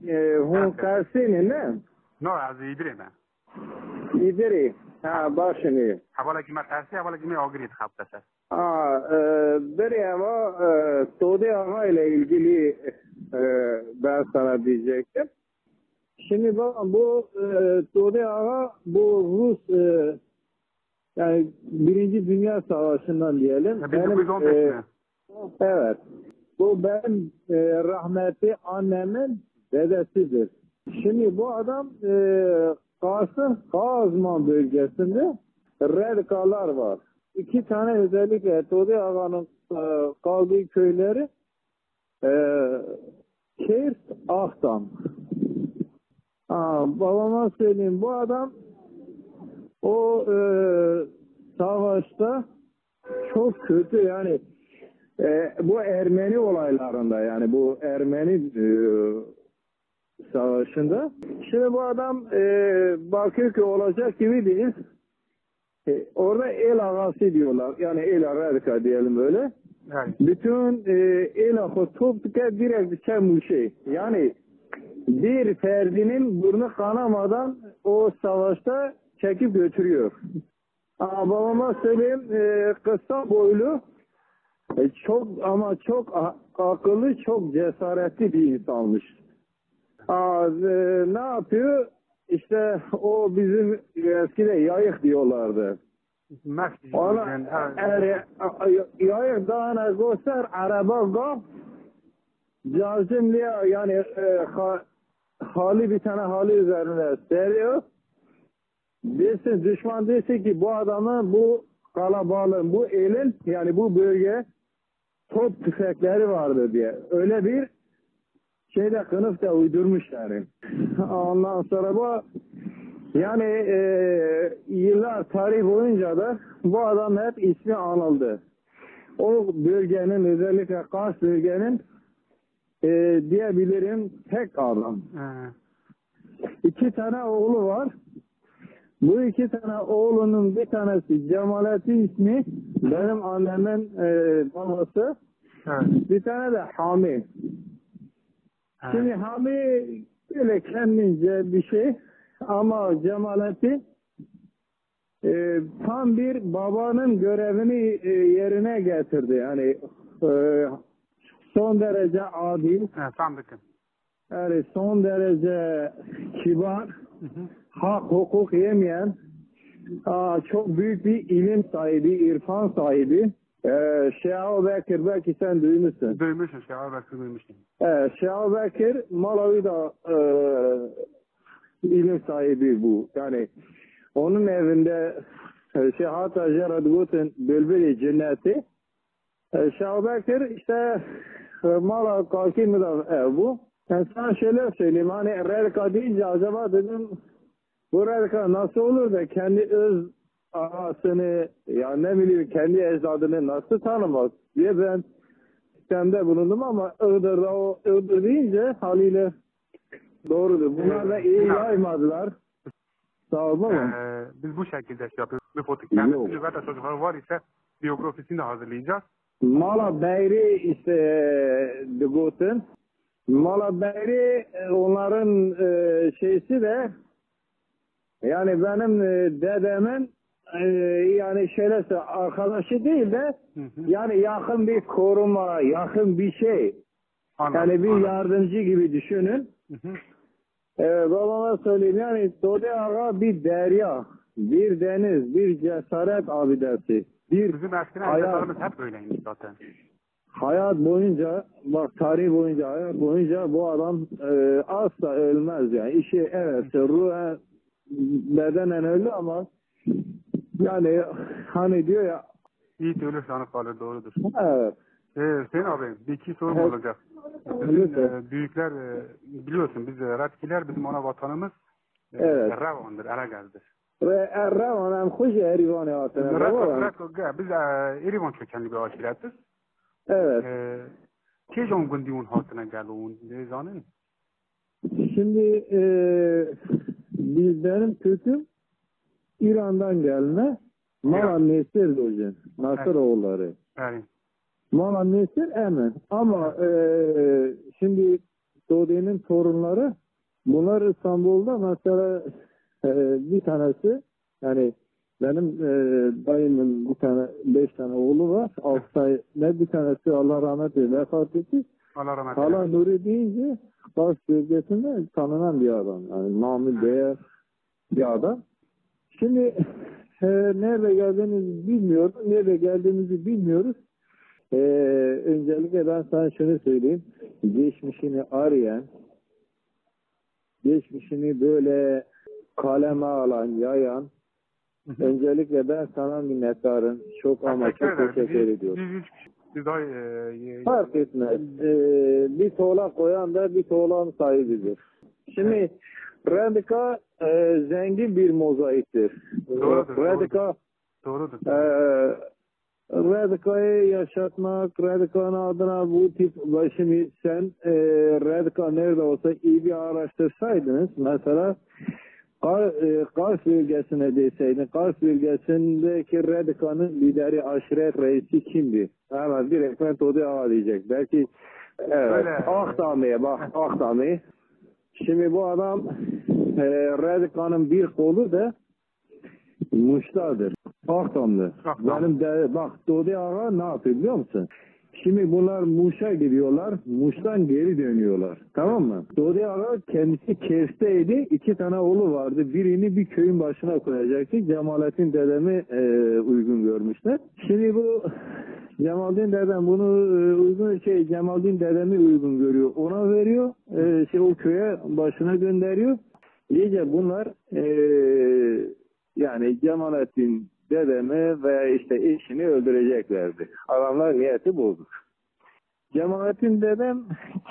هون قاسینه نه؟ نه از ایدری من ایدری باشنی حوالا که من قاسی حوالا که من آگرید خب دست بری ama Suudi Aga ile ilgili ben sana diyecektim. Şimdi bu Suudi Aga bu Rus yani Birinci Dünya Savaşı'ndan diyelim. 1915 mi? Evet. Bu benim rahmetli annemin dedesidir. Şimdi bu adam Kars'ın Kazman bölgesinde Redkalar var. 2 tane özellikle Suudi Aga'nın kaldığı köyleri Kers Ahtam. Babama söyleyeyim, bu adam o savaşta çok kötü yani bu Ermeni olaylarında yani bu Ermeni savaşında. Şimdi bu adam bakıyor ki olacak gibi değil. Orada el ağası diyorlar. Yani el ağası diyelim böyle. Evet. Bütün el ağası topluca direkt bir şey. Yani bir ferdinin burnu kanamadan o savaşta çekip götürüyor. Babama söyleyeyim, kısa boylu, çok ama çok akıllı, çok cesaretli bir insanmış. Ne yapıyor? İşte o bizim eskide yayık diyorlardı. Ona yayık dağına göster, araba gaf, cazimliğe yani hali bir tane hali üzerine seriyor. Desin, düşman desin ki bu adamın, bu kalabalığın, bu elin yani bu bölge top tüfekleri vardı diye. Öyle bir şeyde kınıf da uydurmuş yani. Ondan sonra bu yani yıllar tarih boyunca da bu adam hep ismi anıldı. O bölgenin özellikle Kars bölgenin diyebilirim tek adam. 2 tane oğlu var. Bu 2 tane oğlunun bir tanesi Cemalettin ismi benim annemin babası. Evet. Bir tane de Hami. Evet. Şimdi Hami böyle kendince bir şey ama Cemalettin tam bir babanın görevini yerine getirdi. Yani son derece adil. Evet, sandıkım. Yani son derece kibar, hak hukuk yemeyen, çok büyük bir ilim sahibi, irfan sahibi. Şeyh Bekir, belki sen duymuşsun. Duymuşsun, Şeyh Bekir duymuşsun. Şeyh Bekir, Malawi'da ilim sahibi bu. Yani onun evinde hatta Jeradgut'un Bülbül-i Cenneti. Şeyh Bekir işte Malawi kalkımı da bu. Ben sana şöyle söyleyeyim, hani Redka deyince acaba dedim bu Redka nasıl olur da kendi öz ağasını ya ne bileyim kendi ecdadını nasıl tanımaz diye ben sistemde bulundum ama Iğdır'da o Iğdır deyince haliyle doğrudur. Bunlar da iyi yaymadılar. Sağ olun ama. Biz bu şekilde şey yapıyoruz. Bir foto kendisi zaten çocuklar var ise biyografisini de hazırlayacağız. Mala Beyri işte Dugut'un. Mala Beyri onların şeysi de yani benim dedemin yani şöyle arkadaşı değil de yani yakın bir koruma, yakın bir şey. Anladım, yani bir yardımcı gibi düşünün. Babama söyleyeyim yani Suudi Aga bir derya, bir deniz, bir cesaret abidesi. Bizim eskiden ecdadlarımız hep öyleymiş zaten. Hayat boyunca, bak tarih boyunca, hayat boyunca bu adam asla ölmez yani. İşi evet ruhen, bedenen öldü ama yani hani diyor ya. İyi ölür sanı kalır, doğrudur. Evet. Hüseyin abi bir iki sorum olacak. Bizim büyükler biliyorsun biz Redkiler bizim ana vatanımız Errevan'dır, Eregez'dir. Errevan hem hoş Erivan'ı hatırlar. Biz Erivan kökenli bir aşiretiz. Evet. Kejon Gundiun hatına geldi ne zanın? Şimdi benim köküm İran'dan gelme. Malan Nesir hocam. Nasır oğulları. Evet. Malan Nesir hemen. Ama şimdi Doğdi'nin torunları, bunlar İstanbul'da mesela bir tanesi, yani benim dayımın bir tane 5 tane oğlu var. 6 tane bir tanesi Allah rahmet eylesin vefat etti. Allah rahmet Hala eylesin. Nuri deyince Kars bölgesinde tanınan bir adam. Yani namı değer bir adam. Şimdi nerede geldiğimizi bilmiyorum. Nerede geldiğimizi bilmiyoruz. Öncelikle ben sana şunu söyleyeyim. Geçmişini arayan, geçmişini böyle kaleme alan, yayan, öncelikle ben sana minnettarım. Çok ama çok teşekkür ediyorum. Biz 3 kişi. Biz daha Fark etmez. Bir tuğla koyan da bir tuğlanın sahibidir. Şimdi Radika zengin bir mozaiktir. Doğrudur. Radika'yı yaşatmak, Radika'nın adına bu tip, şimdi sen Radika nerede olsa iyi bir araştırsaydınız, mesela Kars bölgesine deseydin, Kars bölgesindeki Radika'nın lideri, aşiret reisi kimdi? Hemen direkt ben Todi Ağa diyecek. Belki evet, Akdami'ye bak, Akdami. Şimdi bu adam Radika'nın bir kolu da Muş'tadır. Akdam'dır. Benim de bak Todi Ağa ne yapıyor biliyor musun? Şimdi bunlar Muş'a gidiyorlar. Muş'tan geri dönüyorlar. Tamam mı? Todi Ağa kendisi Kers'teydi. 2 tane oğlu vardı. Birini bir köyün başına koyacaktı. Cemalettin dedemi uygun görmüşler. Şimdi bu Cemalettin dedem bunu Cemalettin dedemi uygun görüyor. Ona veriyor. O köye başına gönderiyor. İyice bunlar yani Cemalettin dedemi ve işte eşini öldüreceklerdi. Adamlar niyeti bozuk. Cemalettin dedem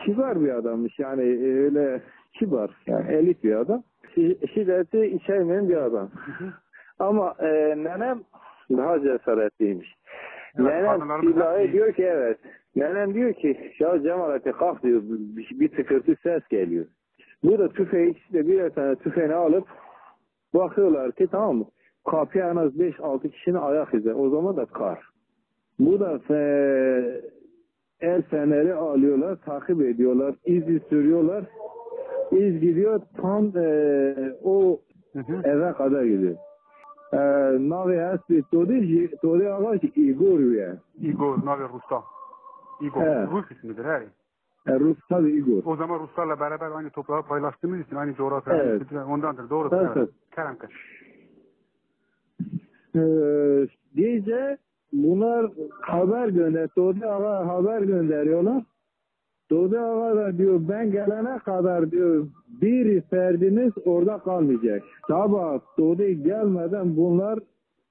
kibar bir adammış. Yani öyle kibar. Yani elit bir adam. Şiddeti içermeyen bir adam. Ama nenem daha cesaretliymiş. Evet, nenem silahı diyor ki evet. Nenem diyor ki ya Cemalettin kalk diyor. Bir tıkırtı ses geliyor. Bu da tüfeği, ikisi de birer tane tüfeğini alıp bakıyorlar ki tamam mı? Kapıya en az 5-6 kişinin ayak izi. O zaman da kar. Bu da el feneri alıyorlar, takip ediyorlar, izi sürüyorlar. İz gidiyor tam o eve kadar gidiyor. Navi hasbi Todi Ağa Igor ya. Igor, Navi Rus'ta. Igor, Rus ismidir her. Rus tabi Igor. O zaman Ruslarla beraber aynı toprağı paylaştığımız için aynı coğrafya. Evet. Ondandır, doğru. Evet. Kerem'de. Diyece bunlar haber gönder, Todi Ağa haber gönderiyorlar. Todi Ağa da diyor ben gelene kadar diyor bir ferdiniz orada kalmayacak. Sabah Todi gelmeden bunlar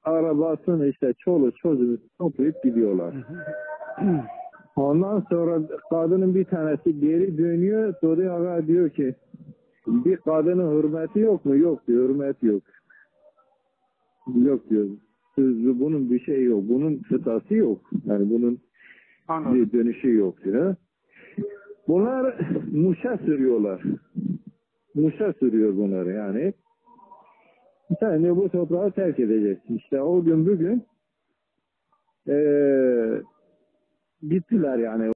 arabasını işte çoluk çocuğu toplayıp gidiyorlar. Ondan sonra kadının bir tanesi geri dönüyor. Todi Ağa diyor ki bir kadının hürmeti yok mu? Yok diyor, hürmet yok. Yok diyor. Bunun bir şey yok. Bunun kıtası yok. Yani bunun bir dönüşü yok diyor. Bunlar Muş'a sürüyorlar. Muş'a sürüyor bunları yani. Sen de bu toprağı terk edeceksin. İşte o gün bugün gittiler yani.